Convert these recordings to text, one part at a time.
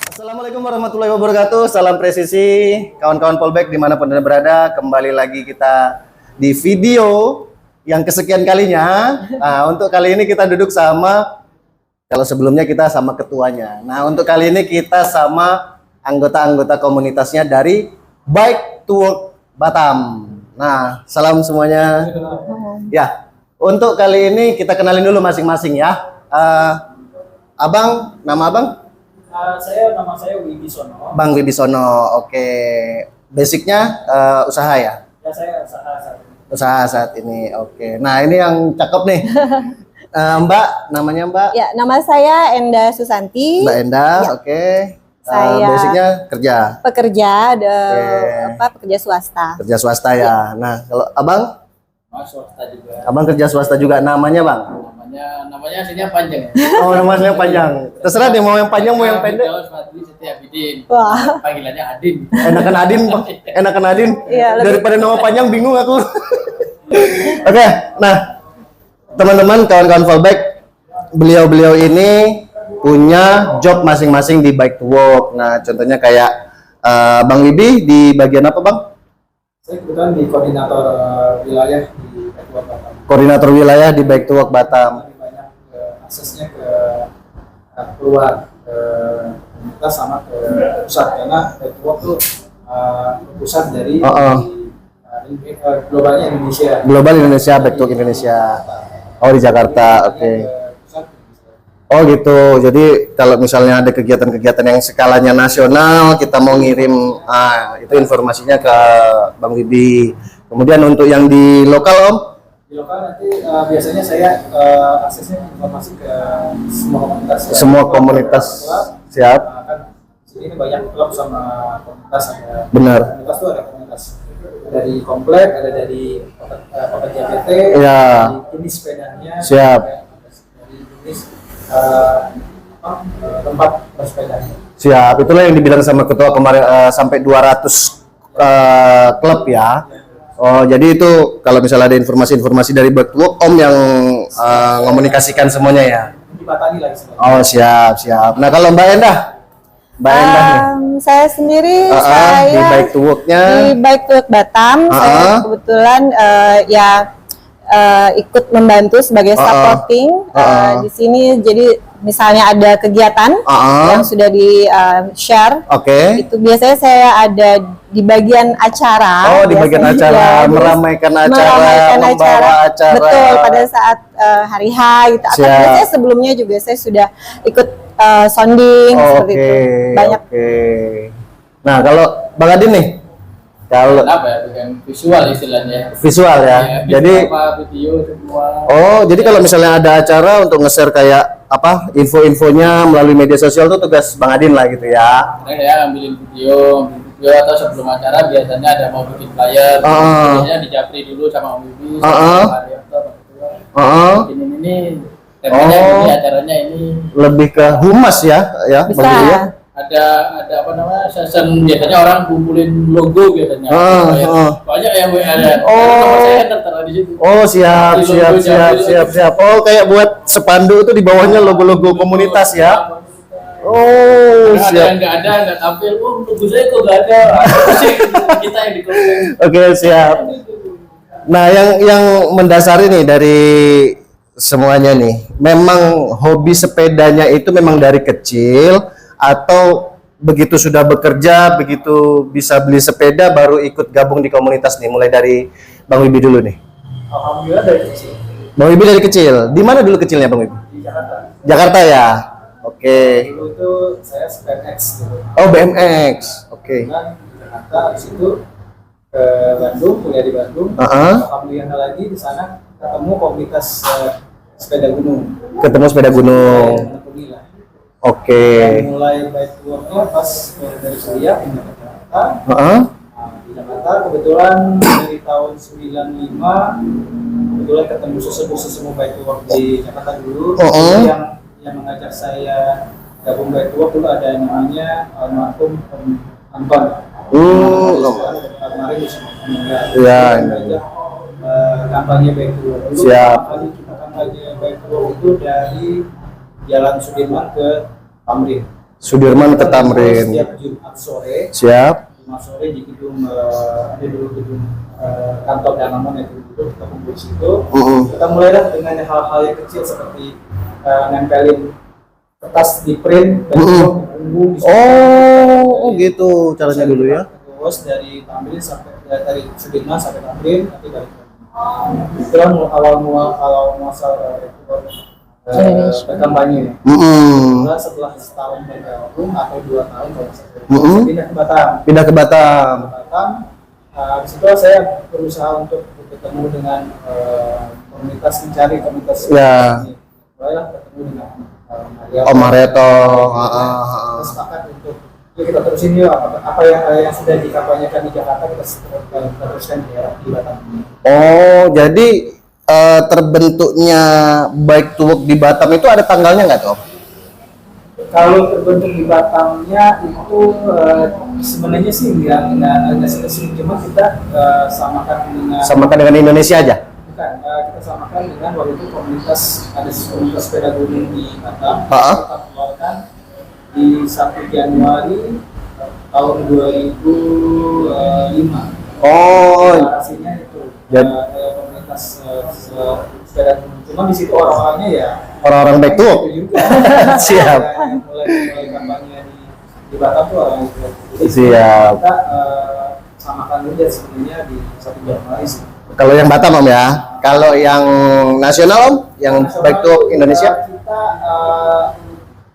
Assalamualaikum warahmatullahi wabarakatuh. Salam presisi, kawan-kawan Polback dimanapun Anda berada. Kembali lagi kita di video yang kesekian kalinya. Nah, untuk kali ini kita duduk sama, kalau sebelumnya kita sama ketuanya. Nah, untuk kali ini kita sama anggota-anggota komunitasnya dari Bike to Work Batam. Nah, salam semuanya. Ya, untuk kali ini kita kenalin dulu masing-masing ya. Abang, nama abang? Nama saya Wibisono. Bang Wibisono, oke. Basicnya usaha ya? Ya, saya usaha saat ini. Usaha saat ini, oke. Nah, ini yang cakep nih. Mbak, namanya Mbak? Ya, nama saya Enda Susanti. Mbak Enda, Ya. oke. Saya basicnya kerja? Pekerja, pekerja swasta. Kerja swasta ya. Nah, kalau abang? Swasta juga. Abang kerja swasta juga, namanya Bang? Namanya aslinya panjang. Oh, namanya panjang. Terserah deh, mau yang panjang, mau yang pendek. Wah. Panggilannya Adin. Enakan Adin, Bang. Enakan Adin. Iya, Daripada nama panjang bingung aku. Oke, nah teman-teman, kawan-kawan Fallback, beliau-beliau ini punya job masing-masing di Bike to Work. Nah, contohnya kayak Bang Wibi di bagian apa, Bang? Saya kebetulan di koordinator wilayah di Bike to Work Batam. Koordinator wilayah di Bike to Work Batam. Lebih banyak aksesnya ke keluar ke komunitas sama ke pusat, karena Bike to Work tuh pusat dari globalnya Indonesia. Global Indonesia, Bike to Work Indonesia. Oh, di Jakarta, oke. Oh gitu, jadi kalau misalnya ada kegiatan-kegiatan yang skalanya nasional, kita mau ngirim, itu informasinya ke Bang Wibi. Kemudian untuk yang di lokal, Om? Di lokal nanti biasanya saya aksesnya informasi ke semua komunitas. Ya. Semua komunitas, siap. Kan sini banyak klub sama komunitas, ada. Benar. Komunitas itu ada komunitas dari komplek, ada dari pekerja PT, Ya. dari jenis sepedanya, Siap. dari jenis tempat bersepedanya. Siap, itulah yang dibilang sama ketua kemarin, sampai 200 klub ya. Oh, jadi itu kalau misalnya ada informasi-informasi dari Bike to Work, Om yang komunikasikan semuanya ya. Dibatani lagi sebenarnya. Oh, siap, siap. Nah, kalau Mbak Endah? Mbak Endah nih. Saya sendiri, di saya Bike to Work-nya. di Bike to Work Batam. Saya kebetulan ikut membantu sebagai supporting di sini. Jadi misalnya ada kegiatan yang sudah di share, itu biasanya saya ada di bagian acara. Oh, di bagian acara, meramaikan acara, membawa acara. Betul, pada saat hari H gitu. Atau biasanya sebelumnya juga saya sudah ikut sounding seperti itu. Banyak. Nah, kalau Bang Adin nih, kalau dengan visual istilahnya. Visual ya. Jadi video semua. Oh, jadi kalau misalnya ada acara untuk nge-share kayak apa info-infonya melalui media sosial itu tugas Bang Adin lah gitu ya. Saya ambilin video atau sebelum acara biasanya ada mau bikin flyer. Biasanya dijapri dulu sama Om Bibi, ini temanya ini acaranya ini. Lebih ke humas ya, Bisa. Bang Bibi ya. Ada apa namanya, session biasanya orang kumpulin logo biasanya. Banyak yang ada. Saya tertera di situ. Oh, siap. Oh, kayak buat spanduk itu di bawahnya logo-logo komunitas ya. Oh, siap. siap. Nggak tampil. Oh, logo saya kok nggak ada. Kita yang di komen. Oke, siap. Nah, yang mendasari nih dari semuanya nih, memang hobi sepedanya itu memang dari kecil, atau begitu sudah bekerja, begitu bisa beli sepeda baru ikut gabung di komunitas nih? Mulai dari Bang Wibi dulu nih. Alhamdulillah dari kecil. Bang Wibi dari kecil. Di mana dulu kecilnya Bang Wibi? Di Jakarta. Jakarta ya. Oke. Dulu itu saya BMX dulu. Oh, BMX. Oke. Di Jakarta, habis itu ke Bandung, kuliah di Bandung. Alhamdulillah lagi di sana ketemu komunitas sepeda gunung. Ketemu sepeda gunung. Oke. Mulai Bike to Work-nya pas dari kuliah pindah ke Jakarta. Di Jakarta kebetulan dari tahun 95 kebetulan ketemu sesepuh Bike to Work di Jakarta dulu. Yang mengajak saya gabung Bike to Work dulu ada namanya almarhum Anton. Kemarin bisa meninggal. Iya. Kampanye Bike to Work. Siap. Kampanye Bike to Work itu dari Jalan Sudirman ke Tamrin. Sudirman ke Kita Tamrin. setiap Jumat sore. Siap. Jumat sore di gedung ada dulu gedung kantor Danamon itu kita kumpul di situ. Kita mulailah dengan hal-hal yang kecil seperti nempelin kertas di print dan bumbu di Oh, gitu caranya dulu ya. Terus dari Tamrin sampai dari Sudirman sampai Tamrin nanti dari itu kan awal muasal kampanye. Setelah setahun bergabung atau 2 tahun kalau saya pindah ke Batam. Pindah ke Batam. Di situ saya berusaha untuk bertemu dengan komunitas, mencari komunitas. Ya. Mulailah bertemu dengan Om Marieto. Kita sepakat untuk yuk kita terusin yuk apa yang sudah dikampanyekan di Jakarta kita teruskan di Batam. Oh, jadi terbentuknya Bike to Work di Batam itu ada tanggalnya nggak tuh? Kalau terbentuk di Batamnya itu sebenarnya sih nggak sih, cuma kita samakan dengan Indonesia aja. Bukan, kita samakan dengan waktu itu komunitas sepeda gunung di Batam. Kita keluarkan di 1 Januari tahun 2005. Oh, Hasilnya itu komunitas sepeda gunung. Cuma di situ orang-orangnya ya orang-orang Bike to Work. Siap. Mulai kampanye di Batam tuh orang itu. Jadi siap. Kita samakan dulu ya sebenarnya di 1 Januari sih. Kalau yang Batam Om ya. Kalau yang nasional Om, yang Bike to Work Indonesia? Kita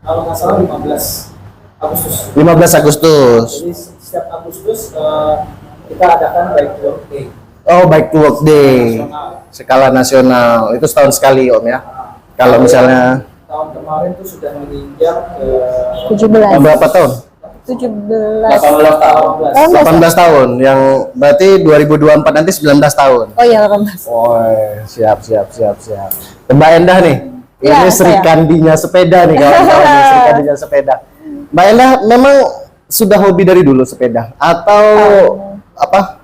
kalau nggak salah 15 Agustus. 15 Agustus. Jadi setiap Agustus kita adakan Bike to Work Day. Oh, Bike to Work Day. Skala nasional. Itu setahun sekali Om ya. Kalau misalnya tahun kemarin tuh sudah menginjak 17. Berapa tahun? 17 tahun. 18 tahun. Yang berarti 2024 nanti 19 tahun. Oh iya 18. Oh, siap. Mbak Endah nih. Ya, Ini Sri Kandinya sepeda nih kawan-kawan. Sri Kandinya sepeda. Mbak Endah memang sudah hobi dari dulu sepeda atau apa?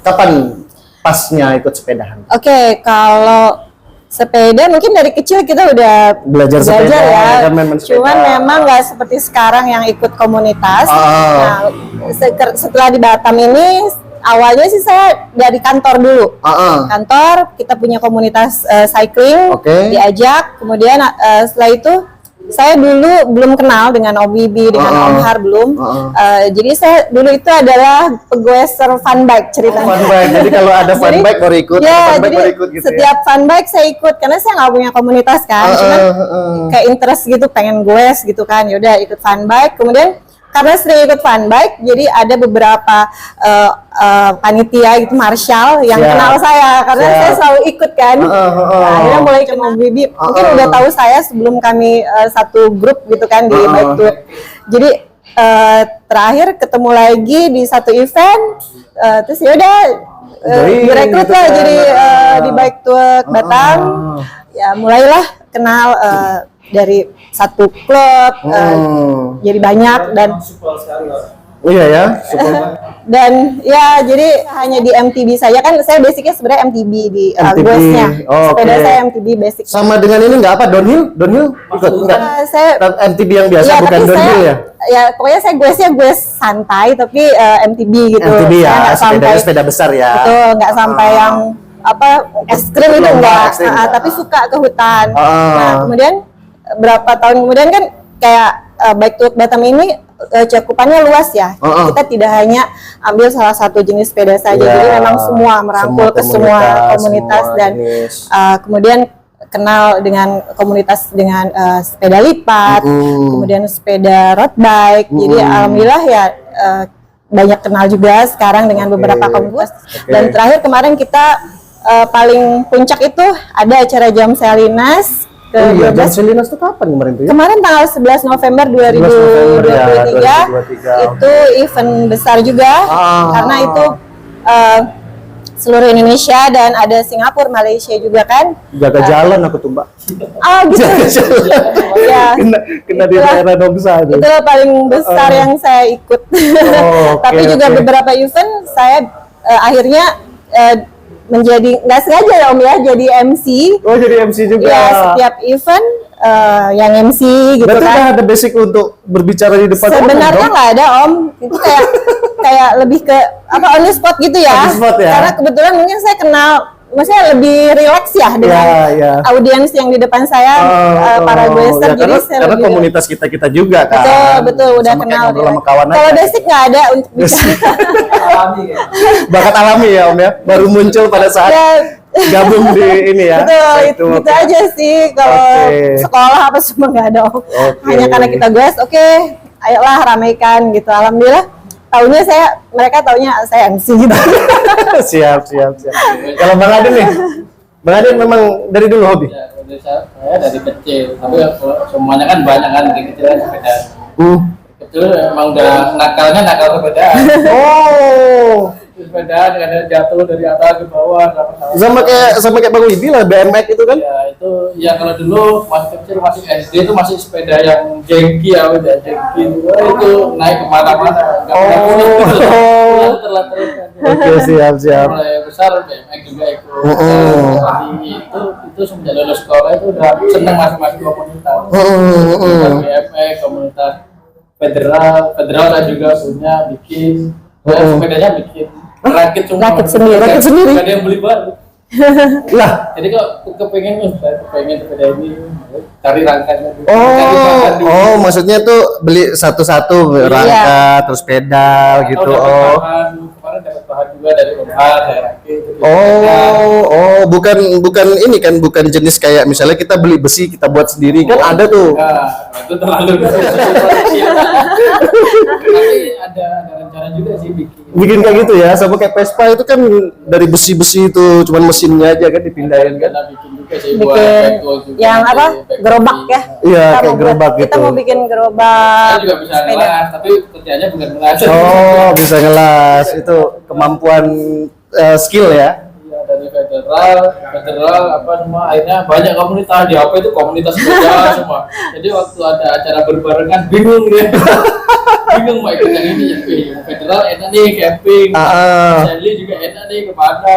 Kapan pasnya ikut sepedahan? Oke, kalau sepeda mungkin dari kecil kita udah Belajar sepeda, ya. kan main sepeda. Cuman memang nggak seperti sekarang yang ikut komunitas. Nah, setelah di Batam ini awalnya sih saya dari kantor dulu. Kantor kita punya komunitas cycling, diajak. Kemudian setelah itu saya dulu belum kenal dengan Om Wibi, dengan Om Har belum. Jadi saya dulu itu adalah pegoeser fun bike ceritanya. Fun bike. Jadi kalau ada fun bike baru ikut, ya, fun bike jadi baru ikut gitu setiap fun bike saya ikut karena saya nggak punya komunitas kan, cuman kayak interest gitu, pengen goes gitu kan, yaudah ikut fun bike. Kemudian karena sering ikut fun bike, jadi ada beberapa panitia gitu, marshal yang kenal saya karena saya selalu ikut kan. Akhirnya mulai kenal Bibi, mungkin udah tahu saya sebelum kami satu grup gitu kan di Bike to Work. Jadi terakhir ketemu lagi di satu event, terus yaudah direkrut lah jadi di Bike to Work Batam. Ya mulailah kenal dari satu klub jadi banyak dan iya ya dan ya jadi hanya di MTB saja kan. Saya basicnya sebenarnya MTB di goesnya. Sepeda saya MTB basic. Sama dengan ini nggak apa downhill ikut enggak? Saya MTB yang biasa bukan downhill ya? Ya pokoknya saya goesnya goes santai tapi MTB gitu. MTB ya, sepeda besar ya. Itu nggak sampai yang apa ekstrim itu enggak, tapi suka ke hutan. Nah kemudian berapa tahun kemudian kan kayak Bike to Work Batam ini cakupannya luas ya. Kita tidak hanya ambil salah satu jenis sepeda saja, jadi memang semua merangkul ke semua komunitas dan kemudian kenal dengan komunitas dengan sepeda lipat, kemudian sepeda road bike. Jadi alhamdulillah ya banyak kenal juga sekarang dengan beberapa komunitas. Dan terakhir kemarin kita paling puncak itu ada acara Jam Salinas. Jam Salinas itu kapan kemarin tuh ya? Kemarin tanggal 11 November 2023 itu event besar juga karena itu seluruh Indonesia dan ada Singapura, Malaysia juga kan. Jaga jalan aku tuh Mbak. Gitu. Ya. Kena di daerah Nongsa itu. Itu paling besar yang saya ikut. Tapi juga beberapa event saya akhirnya menjadi nggak sengaja ya Om ya, jadi MC. Oh jadi MC juga. Ya setiap event yang MC gitu. Berarti kan. udah ada basic untuk berbicara di depan Sebenarnya umum, nggak ada Om, itu kayak lebih ke apa on the spot gitu ya. On the spot ya. Karena kebetulan mungkin saya kenal, maksudnya lebih rileks ya dengan audiens yang di depan saya, para guester. Ya, jadi karena komunitas kita juga kan. Betul udah sama kenal. sama kawan Kalau aja. basic nggak ada untuk bicara. Alami kayak. Bakat alami ya Om ya, baru muncul pada saat gabung di ini ya. Betul, itu aja sih. Kalau sekolah apa semua nggak ada Om. Hanya karena kita guest, ayolah ramaikan gitu. Alhamdulillah. Mereka taunya saya MC gitu. siap. Kalau Bang Adin nih, Bang Adin memang dari dulu hobi? Ya, saya dari kecil, tapi semuanya kan banyak kan, dari kecil kan sepeda. Kecil emang udah nakal sepedaan. Sepedaan kadang jatuh dari atas ke bawah sama kayak Bang Widi lah, BMX itu kan? Ya itu ya kalau dulu masih kecil masih SD itu masih sepeda yang jengki ya udah jengki itu naik kemana-mana nggak pernah pulang terus. Oke, siap. Mulai besar BMX juga ikut. Jadi itu semenjak lulus sekolah itu udah seneng masuk komunitas. BMX komunitas federal saya juga punya bikin. Sepedanya bikin rakit sendiri. Gak ada yang beli baru. Lah, jadi kok kepengen sepeda ini cari rangkanya. Maksudnya tuh beli satu-satu rangka terus pedal gitu. Kemarin dapat bahan juga dari Omar, dari rakit. Bukan ini kan, bukan jenis kayak misalnya kita beli besi kita buat sendiri kan ada tuh. Itu terlalu. Tapi ada rencana juga sih bikin kayak gitu ya, sama kayak Vespa itu kan dari besi-besi itu, cuman mesinnya aja kan dipindahin kan. Bikin juga sih buat juga. Yang apa? Gerobak ya? Iya, kayak gerobak gitu. Kita mau bikin gerobak. Kita juga bisa ngelas, tapi kerjanya bukan ngelas. Bisa ngelas. Itu kemampuan skill ya. Iya, dari federal apa semua akhirnya banyak komunitas di HP itu komunitas sepeda semua. Jadi waktu ada acara berbarengan bingung dia. Bingung mau ikut yang ini ya, federal enak nih camping, Sally juga enak nih kemana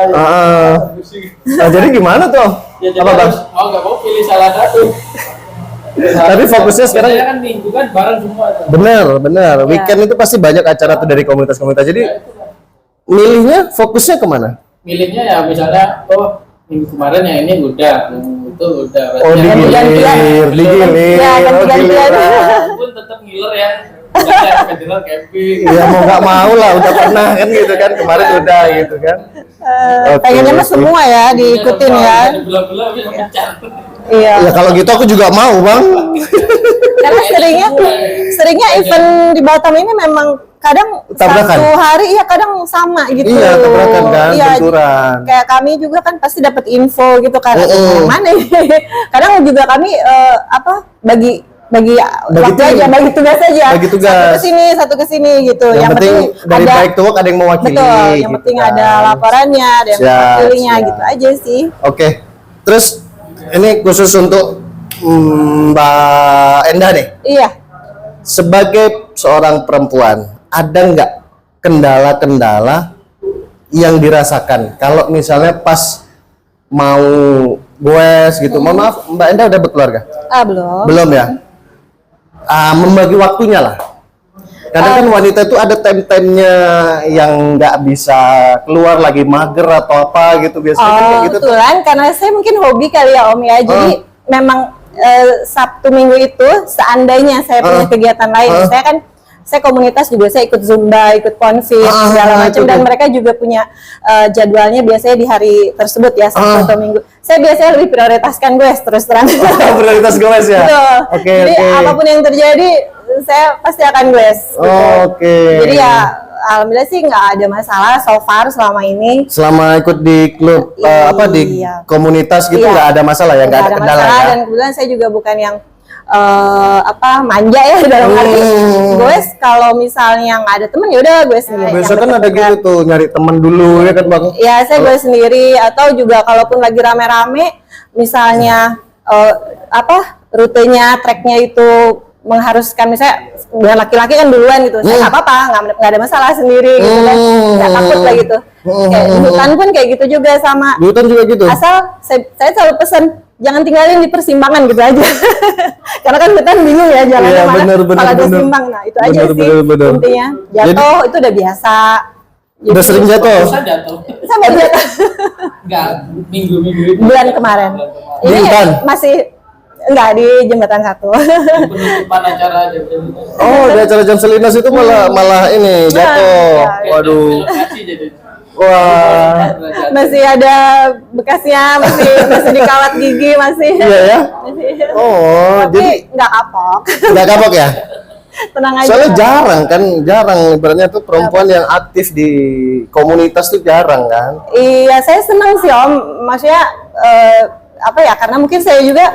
jadi gimana tuh? Ya, jadi mau nggak mau pilih salah satu. Tapi fokusnya sekarang kan minggu kan bareng semua. Bener. Weekend itu pasti banyak acara tuh dari komunitas-komunitas. Jadi milihnya fokusnya kemana? Milihnya ya misalnya minggu kemarin yang ini udah, itu udah. Digilir. Pun tetap ngiler ya. Federal camping. Ya mau nggak mau lah, udah pernah kan gitu kan, kemarin udah gitu kan. Pengennya mah semua ya diikutin ya. Iya. Ya kalau gitu aku juga mau Bang. Karena seringnya event di Batam ini memang kadang tabrakan. Satu hari kadang sama gitu. Iya, tabrakan kan, benturan. Kayak kami juga kan pasti dapat info gitu kan. Mana ini? Kadang juga kami bagi tugas aja. Satu ke sini gitu. Yang penting dari baik tuh ada yang mewakili. Betul. Yang penting ada laporannya, ada yang mewakilinya gitu aja sih. Oke. Terus ini khusus untuk Mbak Endah nih. Iya. Sebagai seorang perempuan, ada nggak kendala-kendala yang dirasakan kalau misalnya pas mau goes gitu? Mohon maaf, Mbak Endah udah berkeluarga? Belum ya? Membagi waktunya lah. Kadang kan wanita itu ada time-timenya yang nggak bisa keluar, lagi mager atau apa gitu biasanya kan kayak gitu. Kebetulan karena saya mungkin hobi kali ya Om ya. Jadi memang Sabtu Minggu itu seandainya saya punya kegiatan lain, saya komunitas juga, saya ikut Zumba, ikut konfit segala macam, dan mereka juga punya jadwalnya biasanya di hari tersebut ya, Sabtu atau Minggu. Saya biasanya lebih prioritaskan terus terang. Prioritas ya. Jadi apapun yang terjadi saya pasti akan Jadi ya alhamdulillah sih nggak ada masalah so far selama ini. Selama ikut di klub di komunitas gitu nggak ada masalah ya, nggak ada kendala ya. Dan kebetulan saya juga bukan yang manja ya dalam arti kalau misalnya nggak ada temen ya udah sendiri. Biasa kan ada gitu tuh, nyari temen dulu ya kan Bang. Ya saya sendiri, atau juga kalaupun lagi rame-rame misalnya rutenya, treknya itu mengharuskan misalnya dengan laki-laki kan duluan gitu, saya nggak apa-apa, nggak ada masalah sendiri gitu kan, nggak takut gitu. Kayak di hutan pun kayak gitu juga sama. Di hutan juga gitu. Asal saya selalu pesen jangan tinggalin di persimpangan gitu aja. Karena kan kita bingung ya jalannya mana kalau ada simpang. Nah, itu aja sih intinya. Jatuh itu udah biasa. Udah sering jatuh? Saya baru jatuh. Enggak, minggu-minggu. Bulan kemarin. Ini masih enggak di jembatan 1. Penutupan acara jam-jam. Oh, di acara jam Selinas itu malah ini jatuh. Waduh. Wah. Masih ada bekasnya, masih dikawat gigi masih. Iya ya. Oh, tapi jadi enggak kapok. Enggak kapok ya? Tenang aja. Soalnya jarang ibaratnya tuh perempuan yang aktif di komunitas tuh jarang kan? Iya, saya senang sih Om. Maksudnya apa ya? Karena mungkin saya juga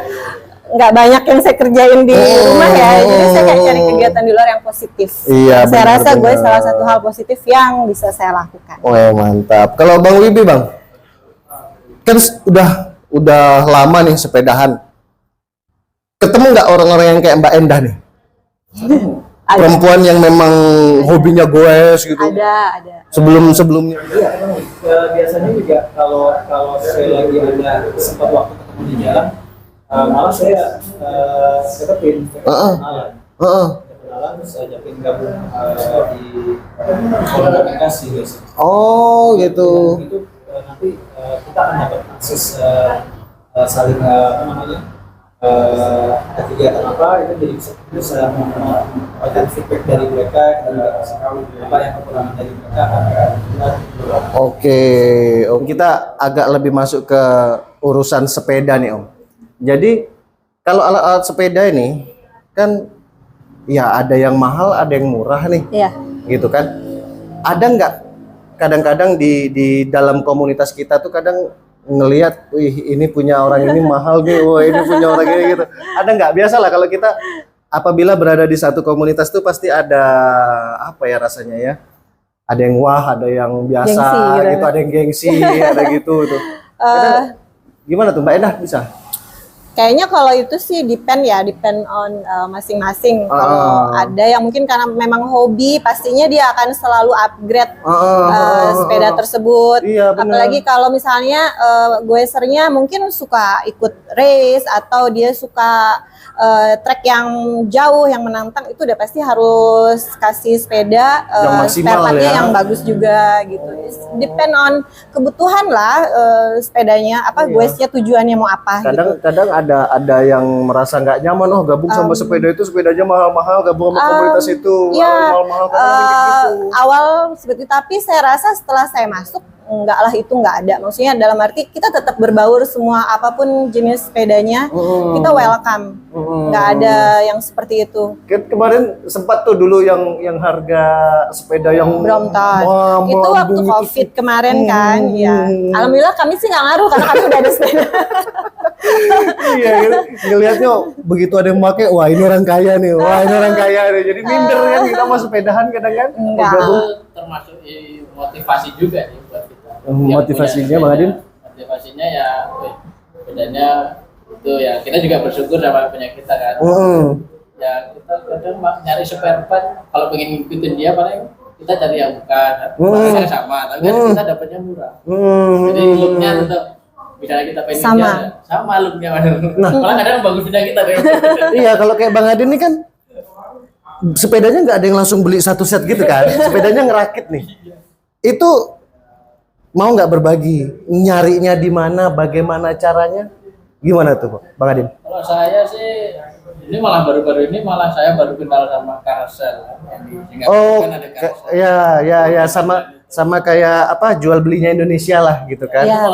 nggak banyak yang saya kerjain di rumah ya, jadi saya kayak cari kegiatan di luar yang positif. Iya, saya rasa gue salah satu hal positif yang bisa saya lakukan. Oh ya, mantap. Kalau Bang Wibi Bang, kan udah lama nih sepedahan. Ketemu nggak orang-orang yang kayak Mbak Endah nih? Perempuan yang memang hobinya goes gitu. Ada. Sebelumnya. Iya, emang biasanya juga kalau saya lagi ada sempat waktu ketemu di jalan, malah saya deketin kenalan terus ajakin gabung di komunikasi guys. Oh gitu. Dan itu nanti kita akan dapat akses saling apa namanya ada kegiatan apa itu jadi bisa mendapatkan feedback dari mereka, kita juga kasih tahu apa yang kekurangan dari mereka. Oke, Om, kita agak lebih masuk ke urusan sepeda nih Om. Jadi kalau alat-alat sepeda ini kan ya ada yang mahal, ada yang murah nih. Iya. Gitu kan? Ada nggak kadang-kadang di dalam komunitas kita tuh kadang ngelihat, wih ini punya orang ini mahal nih, wah ini punya orang ini gitu. Ada nggak? Biasalah kalau kita apabila berada di satu komunitas tuh pasti ada apa ya rasanya ya? Ada yang wah, ada yang biasa, gengsi, gitu, ada yang gengsi, ada gitu tuh. Gimana tuh Mbak Endah bisa? Kayaknya kalau itu sih depend on masing-masing. Kalau ada yang mungkin karena memang hobi, pastinya dia akan selalu upgrade sepeda tersebut. Iya, apalagi kalau misalnya goesernya mungkin suka ikut race atau dia suka trek yang jauh, yang menantang, itu udah pasti harus kasih sepeda spare partnya yang bagus juga gitu. Depend on kebutuhan lah sepedanya, goesnya tujuannya mau apa. Kadang ada yang merasa nggak nyaman, gabung sama sepeda itu sepedanya mahal-mahal, gabung sama komunitas itu mahal-mahal gitu. Awal seperti, tapi saya rasa setelah saya masuk itu nggak ada. Maksudnya dalam arti kita tetap berbaur semua, apapun jenis sepedanya kita welcome. Nggak ada yang seperti itu. Kemarin sempat tuh dulu yang harga sepeda yang Brompton itu waktu COVID kemarin kan ya. Alhamdulillah kami sih nggak ngaruh karena kami udah ada sepeda. Iya, ngelihatnya begitu ada yang pakai, wah ini orang kaya nih, jadi minder kan kita mau sepedahan kadang kan. Termasuk motivasi juga nih buat kita. Motivasinya Bang Adin? Motivasinya ya bedanya itu ya kita juga bersyukur sama punya kita kan. Ya kita kadang nyari spare part, kalau pengen ngikutin dia paling kita cari yang bukan, harganya sama, tapi kan kita dapatnya murah. Jadi looknya tetap, misalnya kita pengen sama looknya, malah kadang bagus punya kita deh. Iya, kalau kayak Bang Adin ini kan sepedanya nggak ada yang langsung beli satu set gitu kan, sepedanya ngerakit nih. Itu mau nggak berbagi, nyarinya di mana, bagaimana caranya, gimana tuh Bang Adin? Kalau saya sih, ini malah baru-baru ini saya baru kenal sama Carousel yang di Singapura kan ada Carousel. Ya sama kayak apa jual belinya Indonesia lah gitu kan. Ya.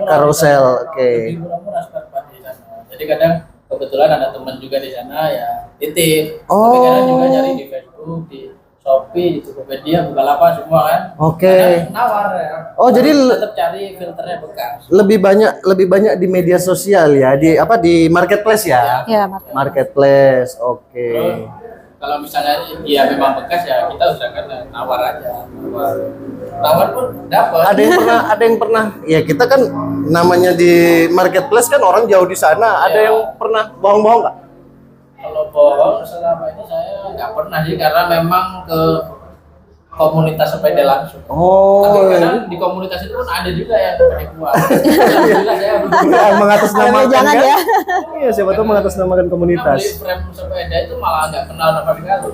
Carousel, oke. Lebih murah spare part di sana. Jadi kadang kebetulan ada teman juga di sana ya titip. Tapi kadang juga nyari di Facebook, di Shopee, di Tokopedia, Bukalapak semua kan. Oke. Nawar ya. Oh, jadi tetap cari filternya bekas. Lebih banyak di media sosial ya, di marketplace ya. Ya, marketplace. Oke. Kalau misalnya dia memang bekas ya kita usahakan nawar aja. Nawar pun dapat. Ada yang pernah ya, kita kan namanya di marketplace kan orang jauh di sana. Ada yang pernah bohong-bohong nggak? Kalau bohong selama ini saya nggak pernah sih, karena memang komunitas sepeda langsung. Oh. Tapi kadang di komunitas itu pun ada juga yang penipuan. Alhamdulillah saya belum Mengatasnamakan Jangan kan? ya. Iya, siapa tahu mengatasnamakan beli komunitas. frame sepeda itu malah nggak kenal sama sekali.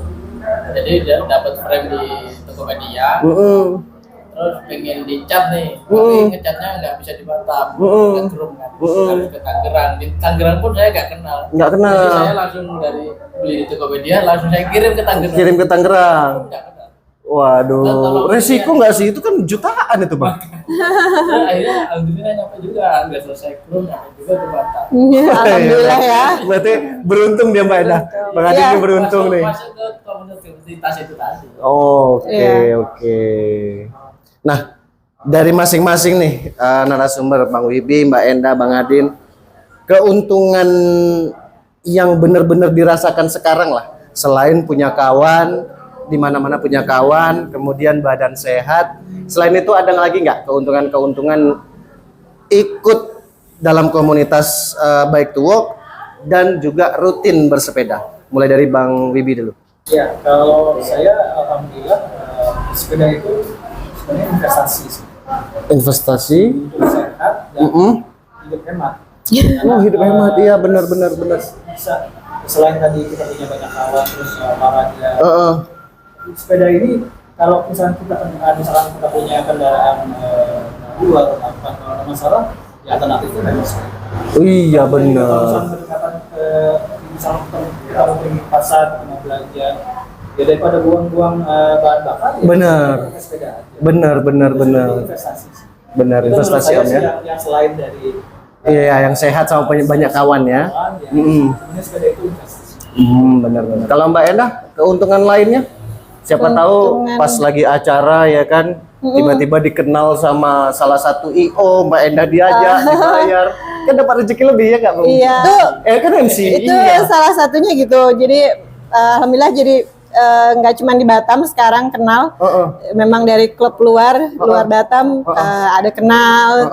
Jadi dia dapat frame di Tokopedia, terus pengen dicat nih, tapi ngecatnya nggak bisa di Batam, ngegrum kan, harus ke Tangerang. Di Tangerang pun saya nggak kenal. Nggak kenal. Jadi saya langsung dari beli di Tokopedia, langsung saya kirim ke Tangerang. Kirim ke Tangerang. Nggak kenal. Waduh, resiko nggak sih? Itu kan jutaan itu, Bang. Nah, akhirnya alhamdulillah nyampe juga, nggak selesai krum, nyampe juga ke Batam. Alhamdulillah ya. Berarti beruntung dia Mbak Endah. Bang Adin Iya. ini beruntung nih. Masuk ke komunitas itu tadi. Oke, Iya. oke. Nah, dari masing-masing nih narasumber, Bang Wibi, Mbak Endah, Bang Adin, keuntungan yang benar-benar dirasakan sekarang lah, selain punya kawan, di mana-mana punya kawan, kemudian badan sehat. Selain itu ada lagi nggak keuntungan-keuntungan ikut dalam komunitas Bike to Walk dan juga rutin bersepeda? Mulai dari Bang Wibi dulu. Ya, kalau saya alhamdulillah sepeda itu sebenarnya investasi sih. Investasi. Hidup sehat dan hidup hemat. Oh, hidup hemat, iya benar. Bisa selain tadi kita punya banyak kawan terus olahraga. Sepeda ini kalau misalkan kita punya kendaraan luar atau kalau ada masalah, ya alternatifnya memang sepeda. Oh, iya Kalau benar. misalkan berdekatan ke misalkan kita mau pergi ke pasar, kita mau belanja, ya daripada buang-buang bahan bakar, ya Benar. kita pakai sepeda aja. Benar. Itu investasi sih. Benar, Itu menurut investasi saya Om sih ya. yang selain dari Iya, yang sehat sama banyak kawan ya. sebenarnya sepeda itu investasi. Benar. Kalau Mbak Endah, keuntungan lainnya? Siapa tahu Keuntungan. pas lagi acara ya kan, tiba-tiba dikenal sama salah satu IO, Mbak Endah diajak, dibayar, kan dapat rezeki lebih ya nggak Bang? Iya. Kan MC. Itu Iya. salah satunya gitu. Jadi alhamdulillah jadi nggak cuma di Batam sekarang kenal. Memang dari klub luar Batam ada kenal.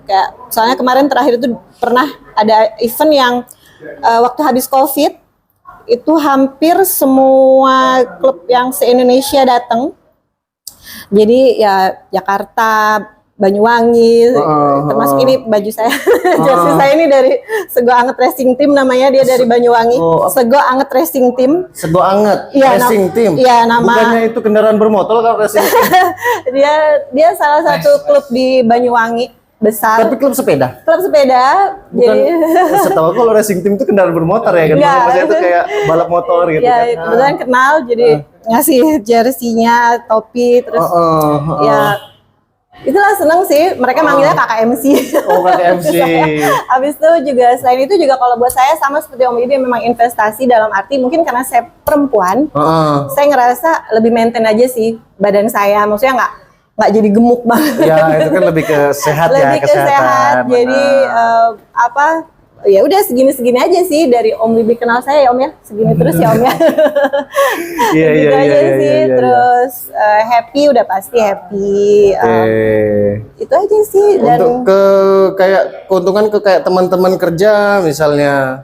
Kayak soalnya kemarin terakhir itu pernah ada event yang waktu habis Covid itu hampir semua klub yang se-Indonesia datang. Jadi ya Jakarta, Banyuwangi, termasuk ini baju saya, jersey saya ini dari Sego Anget Racing Team namanya, dia dari Banyuwangi. Sego Anget Racing Team. Sego Anget Iya, Racing Team. Iya, nama. Bukannya itu kendaraan bermotor kan racing team. dia salah satu klub di Banyuwangi besar. Tapi klub sepeda. Klub sepeda. Bukan, Jadi setahu aku kalau racing team itu kendaraan bermotor ya kan? Enggak. Maksudnya itu kayak balap motor gitu ya kan? kebetulan kenal jadi ngasih jersey-nya, topi, terus ya itulah seneng sih, mereka manggilnya kakak MC. Oh, kakak MC. Habis itu juga selain itu juga kalau buat saya sama seperti Om Wibi memang investasi dalam arti mungkin karena saya perempuan, saya ngerasa lebih maintain aja sih badan saya, maksudnya nggak jadi gemuk banget. Ya itu kan lebih ke sehat ya, Lebih ke sehat, kesehatan. jadi ya udah segini aja sih dari Om Wibi kenal saya ya Om ya, segini terus ya Om ya. Iya, Gitu iya, aja iya, sih, iya, iya. terus happy udah pasti happy. Itu aja sih. Dan Untuk ke kayak keuntungan ke kayak teman-teman kerja misalnya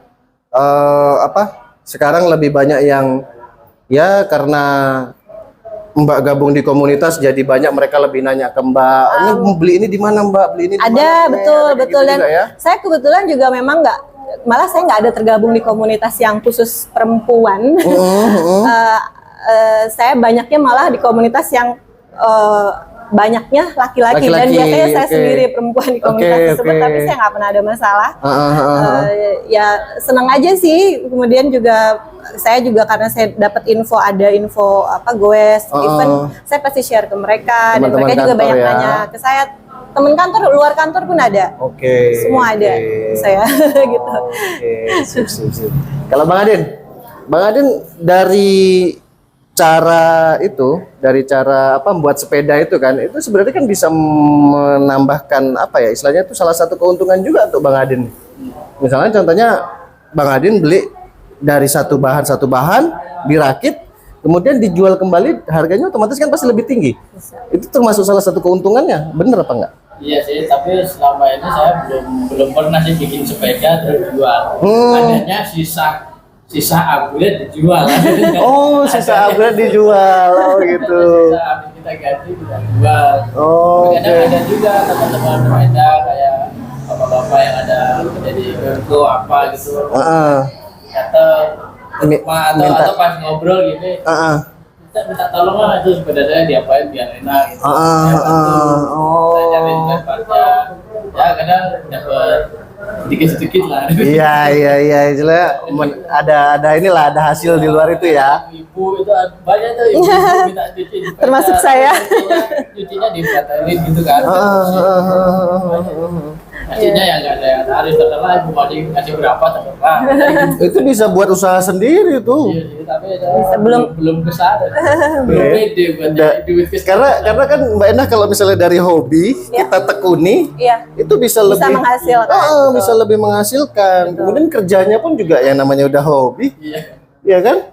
sekarang lebih banyak yang ya karena Mbak gabung di komunitas jadi banyak mereka lebih nanya ke Mbak, ini beli ini di mana Mbak, beli ini di ada mana? betul Ada betul gitu dan juga ya? saya kebetulan juga memang malah saya nggak ada tergabung di komunitas yang khusus perempuan. Saya banyaknya malah di komunitas yang banyaknya laki-laki dan biasanya saya sendiri perempuan di komunitas tersebut, tapi saya nggak pernah ada masalah. Ya senang aja sih. Kemudian juga saya juga karena saya dapat ada info goes event, saya pasti share ke mereka dan mereka juga banyak nanya ke saya. Temen kantor, luar kantor pun ada. Semua ada saya gitu. Sip. Kalau Bang Adin dari cara membuat sepeda itu kan, itu sebenarnya kan bisa menambahkan istilahnya itu salah satu keuntungan juga untuk Bang Adin. Misalnya contohnya Bang Adin beli dari satu bahan dirakit, kemudian dijual kembali, harganya otomatis kan pasti lebih tinggi. Itu termasuk salah satu keuntungannya, bener apa enggak? Iya sih, tapi selama ini saya belum pernah sih bikin sepeda terus jual. Adanya sisa sisa upgrade dijual. Oh, sisa upgrade dijual. Oh, gitu. Sisa upgrade kita ganti kita jual. Oh, Kadang oke. ada juga teman-teman remaja kayak bapak-bapak yang ada kerja di Gergo apa gitu. Kata atau pas ngobrol gini. Minta tolong lah itu sepedanya diapain biar enak gitu. Saya cariin partnya. Ya kadang dapat sedikit-sedikit lah. Iya, jelas ada inilah, ada hasil di luar itu ya. Ibu itu banyak tuh ibu minta cuci. Termasuk saya. Cucinya dibatalin gitu kan. Hasilnya yang nggak saya tarik, terserah ibu mau ngasih berapa terserah. Itu bisa buat usaha sendiri tuh. Iya, tapi belum ke sana. Belum pede buat nyari duit ke sana. Karena kan Mbak Endah kalau misalnya dari hobi kita tekuni, itu bisa lebih menghasilkan. bisa lebih menghasilkan. Kemudian kerjanya pun juga yang namanya udah hobi, Iya. ya kan?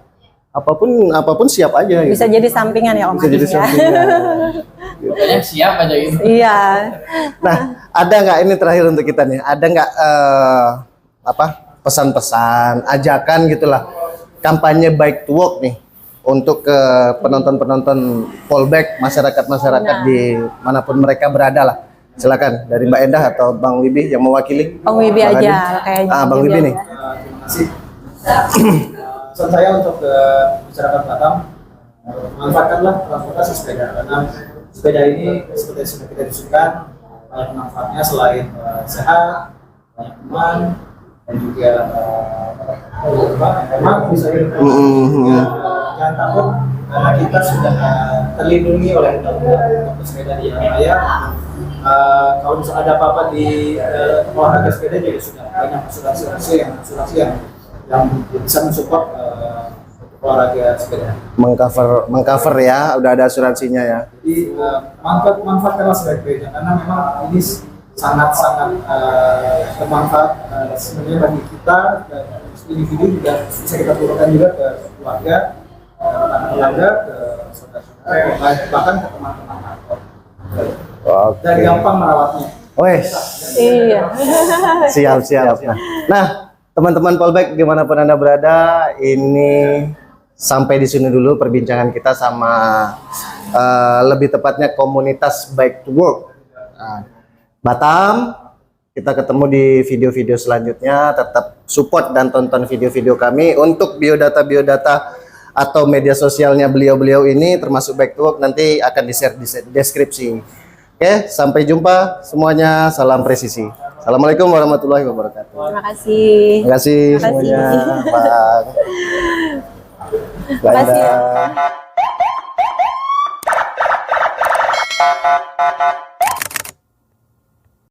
Apapun siap aja. Gitu. Bisa jadi sampingan ya Om Bisa jadi Adis ya. sampingan. Pokoknya siap aja gitu. Iya. Nah, ada nggak ini terakhir untuk kita nih? Ada nggak pesan-pesan, ajakan gitulah, kampanye bike to work nih untuk ke penonton-penonton Polbek, masyarakat-masyarakat di manapun mereka berada lah. Silakan dari Mbak Endah atau Bang Wibi yang mewakili. Bang Wibi aja kayaknya. Bang Wibi nih. Terima kasih. Pesan saya untuk ke masyarakat Batam, manfaatkanlah transportasi sepeda karena sepeda ini seperti yang sudah kita diskusikan banyak manfaatnya selain sehat, banyak teman dan juga memang bisa jangan takut karena kita sudah terlindungi oleh undang-undang sepeda di jalan raya. Kalau misalnya ada apa-apa di olahraga sepeda juga sudah banyak asuransi yang bisa mensupport olahraga sepeda. Mengcover ya, udah ada asuransinya ya. Jadi manfaatkanlah sebaik-baiknya karena memang ini sangat-sangat bermanfaat sebenarnya bagi kita dan individu juga bisa kita turunkan juga ke keluarga, tetangga, ke saudara-saudara, bahkan ke teman-teman kantor. Dan gampang merawatnya. Wes. Iya. Siap. Nah, teman-teman Polbek dimanapun Anda berada, ini sampai di sini dulu perbincangan kita sama lebih tepatnya komunitas Bike to Work Batam. Kita ketemu di video-video selanjutnya. Tetap support dan tonton video-video kami. Untuk biodata atau media sosialnya beliau-beliau ini termasuk Bike to Work nanti akan di-share di deskripsi. Oke, sampai jumpa semuanya. Salam presisi. Assalamualaikum warahmatullahi wabarakatuh. Terima kasih. Terima kasih semuanya, Pak. Terima kasih.